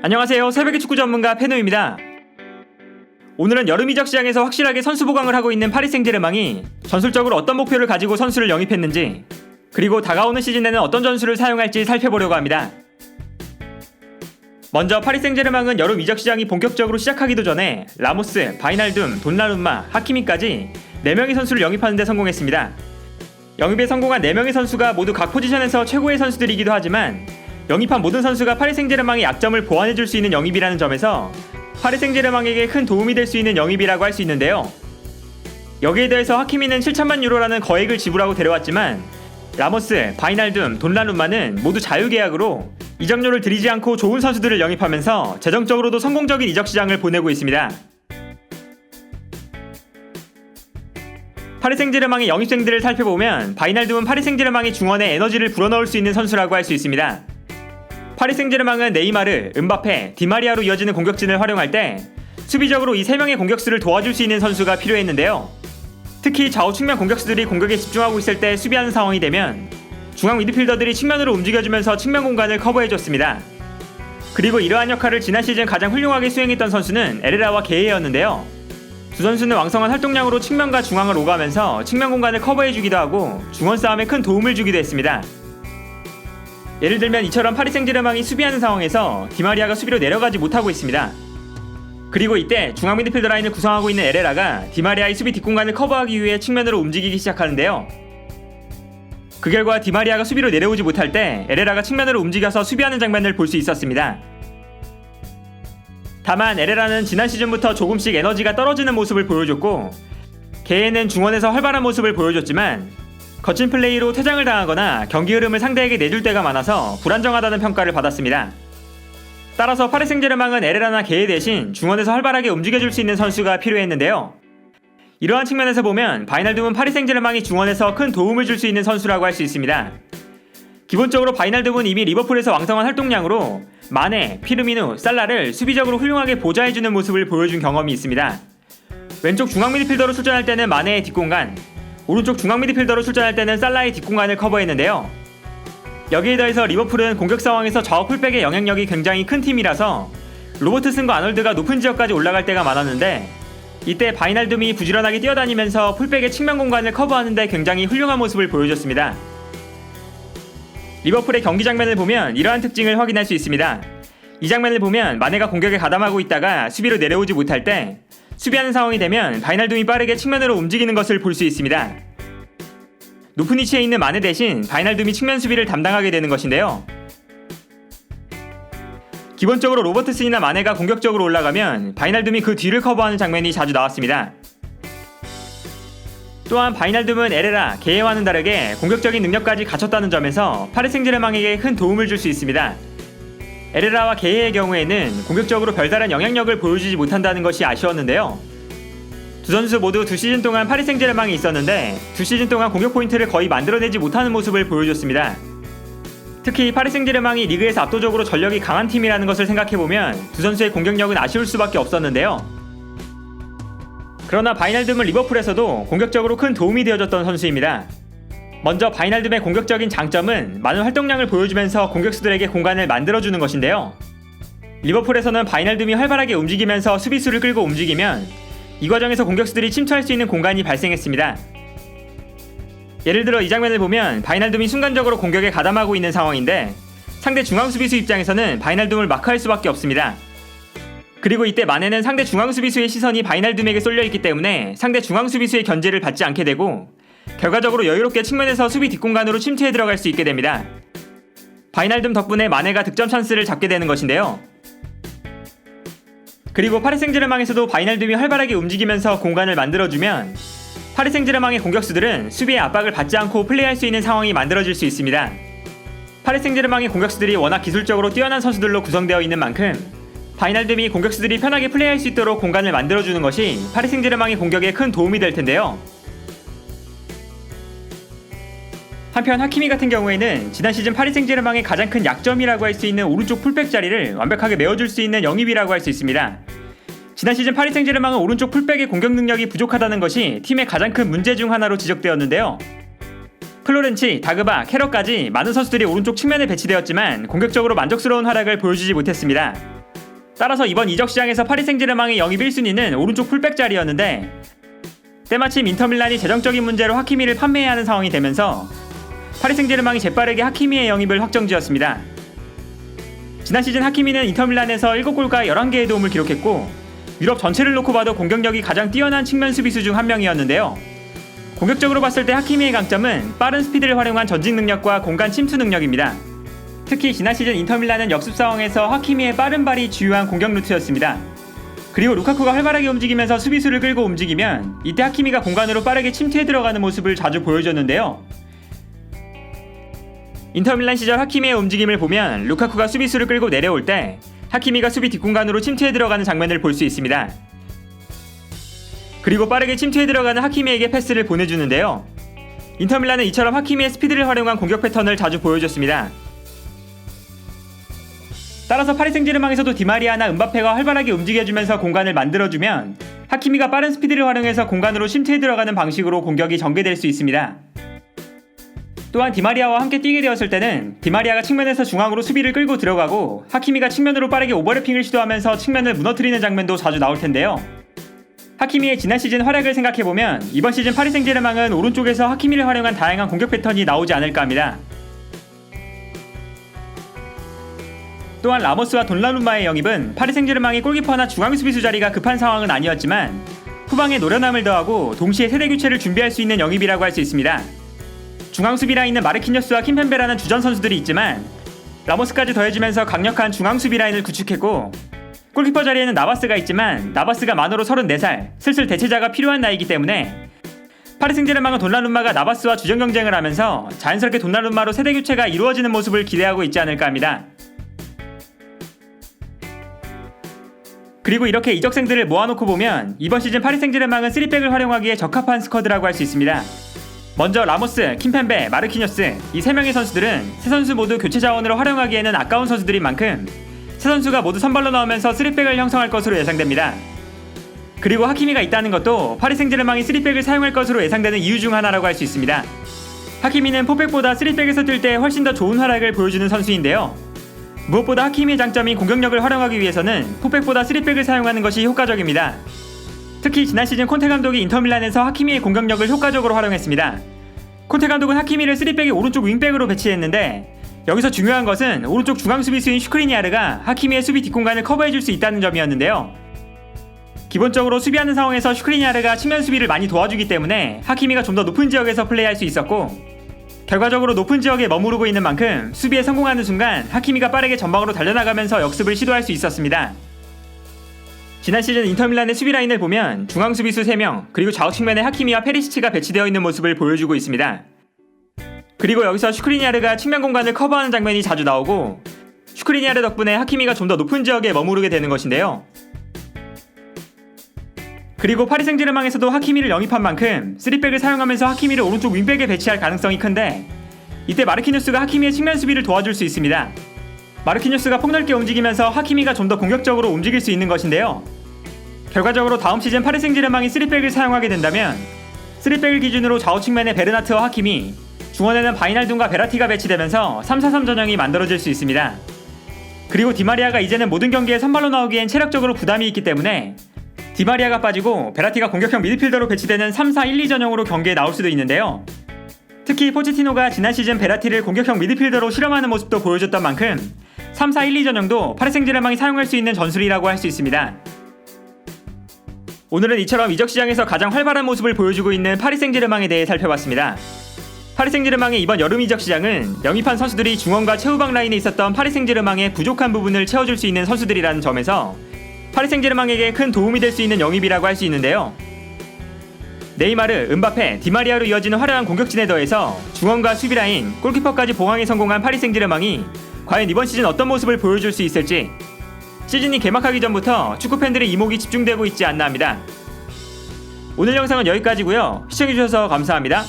안녕하세요. 새벽의 축구 전문가 페노입니다. 오늘은 여름 이적 시장에서 확실하게 선수 보강을 하고 있는 파리 생제르맹이 전술적으로 어떤 목표를 가지고 선수를 영입했는지, 그리고 다가오는 시즌에는 어떤 전술을 사용할지 살펴보려고 합니다. 먼저 파리 생제르맹은 여름 이적 시장이 본격적으로 시작하기도 전에 라모스, 바이날둠, 돈나룸마, 하키미까지 4명의 선수를 영입하는 데 성공했습니다. 영입에 성공한 4명의 선수가 모두 각 포지션에서 최고의 선수들이기도 하지만 영입한 모든 선수가 파리 생제르맹의 약점을 보완해줄 수 있는 영입이라는 점에서 파리 생제르맹에게 큰 도움이 될 수 있는 영입이라고 할 수 있는데요. 여기에 대해서 하키미는 7천만 유로라는 거액을 지불하고 데려왔지만 라모스, 바이날둠, 돈나룸마는 모두 자유계약으로 이적료를 들이지 않고 좋은 선수들을 영입하면서 재정적으로도 성공적인 이적 시장을 보내고 있습니다. 파리 생제르맹의 영입생들을 살펴보면 바이날둠은 파리 생제르맹의 중원에 에너지를 불어넣을 수 있는 선수라고 할 수 있습니다. 파리 생제르맹은 네이마르, 음바페, 디마리아로 이어지는 공격진을 활용할 때 수비적으로 이 3명의 공격수를 도와줄 수 있는 선수가 필요했는데요. 특히 좌우 측면 공격수들이 공격에 집중하고 있을 때 수비하는 상황이 되면 중앙 미드필더들이 측면으로 움직여주면서 측면 공간을 커버해줬습니다. 그리고 이러한 역할을 지난 시즌 가장 훌륭하게 수행했던 선수는 에레라와 게헤였는데요. 두 선수는 왕성한 활동량으로 측면과 중앙을 오가면서 측면 공간을 커버해주기도 하고 중원 싸움에 큰 도움을 주기도 했습니다. 예를 들면 이처럼 파리 생제르맹이 수비하는 상황에서 디마리아가 수비로 내려가지 못하고 있습니다. 그리고 이때 중앙 미드필더 라인을 구성하고 있는 에레라가 디마리아의 수비 뒷공간을 커버하기 위해 측면으로 움직이기 시작하는데요. 그 결과 디마리아가 수비로 내려오지 못할 때 에레라가 측면으로 움직여서 수비하는 장면을 볼 수 있었습니다. 다만 에레라는 지난 시즌부터 조금씩 에너지가 떨어지는 모습을 보여줬고 게헤는 중원에서 활발한 모습을 보여줬지만 거친 플레이로 퇴장을 당하거나 경기 흐름을 상대에게 내줄 때가 많아서 불안정하다는 평가를 받았습니다. 따라서 파리 생제르맹은 에레라나 게헤 대신 중원에서 활발하게 움직여줄 수 있는 선수가 필요했는데요. 이러한 측면에서 보면 바이날둠은 파리 생제르맹이 중원에서 큰 도움을 줄 수 있는 선수라고 할 수 있습니다. 기본적으로 바이날둠은 이미 리버풀에서 왕성한 활동량으로 마네, 피르미누, 살라를 수비적으로 훌륭하게 보좌해주는 모습을 보여준 경험이 있습니다. 왼쪽 중앙 미드필더로 출전할 때는 마네의 뒷공간, 오른쪽 중앙 미드필더로 출전할 때는 살라의 뒷공간을 커버했는데요. 여기에 더해서 리버풀은 공격 상황에서 좌우 풀백의 영향력이 굉장히 큰 팀이라서 로버트슨과 아놀드가 높은 지역까지 올라갈 때가 많았는데 이때 바이날둠이 부지런하게 뛰어다니면서 풀백의 측면 공간을 커버하는 데 굉장히 훌륭한 모습을 보여줬습니다. 리버풀의 경기 장면을 보면 이러한 특징을 확인할 수 있습니다. 이 장면을 보면 마네가 공격에 가담하고 있다가 수비로 내려오지 못할 때 수비하는 상황이 되면 바이날둠이 빠르게 측면으로 움직이는 것을 볼 수 있습니다. 높은 위치에 있는 마네 대신 바이날둠이 측면 수비를 담당하게 되는 것인데요. 기본적으로 로버트슨이나 마네가 공격적으로 올라가면 바이날둠이 그 뒤를 커버하는 장면이 자주 나왔습니다. 또한 바이날둠은 에레라, 게헤와는 다르게 공격적인 능력까지 갖췄다는 점에서 파리 생제르맹에게 큰 도움을 줄 수 있습니다. 에레라와 게헤의 경우에는 공격적으로 별다른 영향력을 보여주지 못한다는 것이 아쉬웠는데요. 두 선수 모두 2시즌 동안 파리 생제르맹에 있었는데 2시즌 동안 공격 포인트를 거의 만들어내지 못하는 모습을 보여줬습니다. 특히 파리 생제르맹이 리그에서 압도적으로 전력이 강한 팀이라는 것을 생각해보면 두 선수의 공격력은 아쉬울 수밖에 없었는데요. 그러나 바이날둠은 리버풀에서도 공격적으로 큰 도움이 되어줬던 선수입니다. 먼저 바이날둠의 공격적인 장점은 많은 활동량을 보여주면서 공격수들에게 공간을 만들어주는 것인데요. 리버풀에서는 바이날둠이 활발하게 움직이면서 수비수를 끌고 움직이면 이 과정에서 공격수들이 침투할 수 있는 공간이 발생했습니다. 예를 들어 이 장면을 보면 바이날둠이 순간적으로 공격에 가담하고 있는 상황인데 상대 중앙 수비수 입장에서는 바이날둠을 마크할 수밖에 없습니다. 그리고 이때 마네는 상대 중앙 수비수의 시선이 바이날둠에게 쏠려있기 때문에 상대 중앙 수비수의 견제를 받지 않게 되고 결과적으로 여유롭게 측면에서 수비 뒷공간으로 침투해 들어갈 수 있게 됩니다. 바이날둠 덕분에 마네가 득점 찬스를 잡게 되는 것인데요. 그리고 파리 생제르맹에서도 바이날둠이 활발하게 움직이면서 공간을 만들어주면 파리 생제르맹의 공격수들은 수비의 압박을 받지 않고 플레이할 수 있는 상황이 만들어질 수 있습니다. 파리 생제르맹의 공격수들이 워낙 기술적으로 뛰어난 선수들로 구성되어 있는 만큼 바이날둠이 공격수들이 편하게 플레이할 수 있도록 공간을 만들어주는 것이 파리 생제르맹의 공격에 큰 도움이 될 텐데요. 한편 하키미 같은 경우에는 지난 시즌 파리 생제르맹의 가장 큰 약점이라고 할 수 있는 오른쪽 풀백 자리를 완벽하게 메워줄 수 있는 영입이라고 할 수 있습니다. 지난 시즌 파리 생제르맹은 오른쪽 풀백의 공격 능력이 부족하다는 것이 팀의 가장 큰 문제 중 하나로 지적되었는데요. 플로렌치, 다그바, 캐럿까지 많은 선수들이 오른쪽 측면에 배치되었지만 공격적으로 만족스러운 활약을 보여주지 못했습니다. 따라서 이번 이적 시장에서 파리 생제르맹의 영입 1순위는 오른쪽 풀백 자리였는데 때마침 인터밀란이 재정적인 문제로 하키미를 판매해야 하는 상황이 되면서 파리 생제르맹이 재빠르게 하키미의 영입을 확정지었습니다. 지난 시즌 하키미는 인터밀란에서 7골과 11개의 도움을 기록했고 유럽 전체를 놓고 봐도 공격력이 가장 뛰어난 측면 수비수 중 한 명이었는데요. 공격적으로 봤을 때 하키미의 강점은 빠른 스피드를 활용한 전직 능력과 공간 침투 능력입니다. 특히 지난 시즌 인터밀란은 역습 상황에서 하키미의 빠른 발이 주요한 공격 루트였습니다. 그리고 루카쿠가 활발하게 움직이면서 수비수를 끌고 움직이면 이때 하키미가 공간으로 빠르게 침투해 들어가는 모습을 자주 보여줬는데요. 인터밀란 시절 하키미의 움직임을 보면 루카쿠가 수비수를 끌고 내려올 때 하키미가 수비 뒷공간으로 침투해 들어가는 장면을 볼 수 있습니다. 그리고 빠르게 침투해 들어가는 하키미에게 패스를 보내주는데요. 인터밀란은 이처럼 하키미의 스피드를 활용한 공격 패턴을 자주 보여줬습니다. 따라서 파리 생제르맹에서도 디마리아나 은바페가 활발하게 움직여주면서 공간을 만들어주면 하키미가 빠른 스피드를 활용해서 공간으로 침투해 들어가는 방식으로 공격이 전개될 수 있습니다. 또한 디마리아와 함께 뛰게 되었을 때는 디마리아가 측면에서 중앙으로 수비를 끌고 들어가고 하키미가 측면으로 빠르게 오버래핑을 시도하면서 측면을 무너뜨리는 장면도 자주 나올 텐데요. 하키미의 지난 시즌 활약을 생각해보면 이번 시즌 파리 생제르맹은 오른쪽에서 하키미를 활용한 다양한 공격 패턴이 나오지 않을까 합니다. 또한 라모스와 돈나룸마의 영입은 파리 생제르맹이 골키퍼나 중앙 수비수 자리가 급한 상황은 아니었지만 후방에 노련함을 더하고 동시에 세대 교체를 준비할 수 있는 영입이라고 할 수 있습니다. 중앙 수비 라인은 마르키뉴스와 킴펜베라는 주전 선수들이 있지만 라모스까지 더해지면서 강력한 중앙 수비 라인을 구축했고 골키퍼 자리에는 나바스가 있지만 나바스가 만으로 34살, 슬슬 대체자가 필요한 나이기 때문에 파리 생제르맹은 돈나룸마가 나바스와 주전 경쟁을 하면서 자연스럽게 돈나룸마로 세대 교체가 이루어지는 모습을 기대하고 있지 않을까 합니다. 그리고 이렇게 이적생들을 모아놓고 보면 이번 시즌 파리 생제르맹은 3백을 활용하기에 적합한 스쿼드라고 할 수 있습니다. 먼저 라모스, 킴펜베, 마르키뉴스 이 3명의 선수들은 세 선수 모두 교체 자원으로 활용하기에는 아까운 선수들인 만큼 세 선수가 모두 선발로 나오면서 3백을 형성할 것으로 예상됩니다. 그리고 하키미가 있다는 것도 파리 생제르맹이 3백을 사용할 것으로 예상되는 이유 중 하나라고 할 수 있습니다. 하키미는 4백보다 3백에서 뛸 때 훨씬 더 좋은 활약을 보여주는 선수인데요. 무엇보다 하키미의 장점인 공격력을 활용하기 위해서는 4백보다 3백을 사용하는 것이 효과적입니다. 특히 지난 시즌 콘테 감독이 인터밀란에서 하키미의 공격력을 효과적으로 활용했습니다. 콘테 감독은 하키미를 3백의 오른쪽 윙백으로 배치했는데 여기서 중요한 것은 오른쪽 중앙 수비수인 슈크리니아르가 하키미의 수비 뒷공간을 커버해줄 수 있다는 점이었는데요. 기본적으로 수비하는 상황에서 슈크리니아르가 측면 수비를 많이 도와주기 때문에 하키미가 좀 더 높은 지역에서 플레이할 수 있었고 결과적으로 높은 지역에 머무르고 있는 만큼 수비에 성공하는 순간 하키미가 빠르게 전방으로 달려나가면서 역습을 시도할 수 있었습니다. 지난 시즌 인터밀란의 수비 라인을 보면 중앙 수비수 3명 그리고 좌우 측면에 하키미와 페리시치가 배치되어 있는 모습을 보여주고 있습니다. 그리고 여기서 슈크리니아르가 측면 공간을 커버하는 장면이 자주 나오고 슈크리니아르 덕분에 하키미가 좀 더 높은 지역에 머무르게 되는 것인데요. 그리고 파리 생제르맹에서도 하키미를 영입한 만큼 3백을 사용하면서 하키미를 오른쪽 윙백에 배치할 가능성이 큰데 이때 마르키뉴스가 하키미의 측면 수비를 도와줄 수 있습니다. 마르키뉴스가 폭넓게 움직이면서 하키미가 좀 더 공격적으로 움직일 수 있는 것인데요. 결과적으로 다음 시즌 파리 생제르맹이 3백을 사용하게 된다면 3백을 기준으로 좌우 측면에 베르나트와 하키미, 중원에는 바이날둠과 베라티가 배치되면서 3-4-3 전형이 만들어질 수 있습니다. 그리고 디마리아가 이제는 모든 경기에 선발로 나오기엔 체력적으로 부담이 있기 때문에 디마리아가 빠지고 베라티가 공격형 미드필더로 배치되는 3-4-1-2 전형으로 경기에 나올 수도 있는데요. 특히 포체티노가 지난 시즌 베라티를 공격형 미드필더로 실험하는 모습도 보여줬던 만큼 3-4-1-2 전형도 파리 생제르맹이 사용할 수 있는 전술이라고 할 수 있습니다. 오늘은 이처럼 이적 시장에서 가장 활발한 모습을 보여주고 있는 파리 생제르맹에 대해 살펴봤습니다. 파리 생제르맹의 이번 여름 이적 시장은 영입한 선수들이 중원과 최후방 라인에 있었던 파리 생제르맹의 부족한 부분을 채워줄 수 있는 선수들이라는 점에서 파리 생제르맹에게 큰 도움이 될 수 있는 영입이라고 할 수 있는데요. 네이마르, 은바페, 디마리아로 이어지는 화려한 공격진에 더해서 중원과 수비라인, 골키퍼까지 보강에 성공한 파리 생제르맹이 과연 이번 시즌 어떤 모습을 보여줄 수 있을지 시즌이 개막하기 전부터 축구팬들의 이목이 집중되고 있지 않나 합니다. 오늘 영상은 여기까지고요. 시청해주셔서 감사합니다.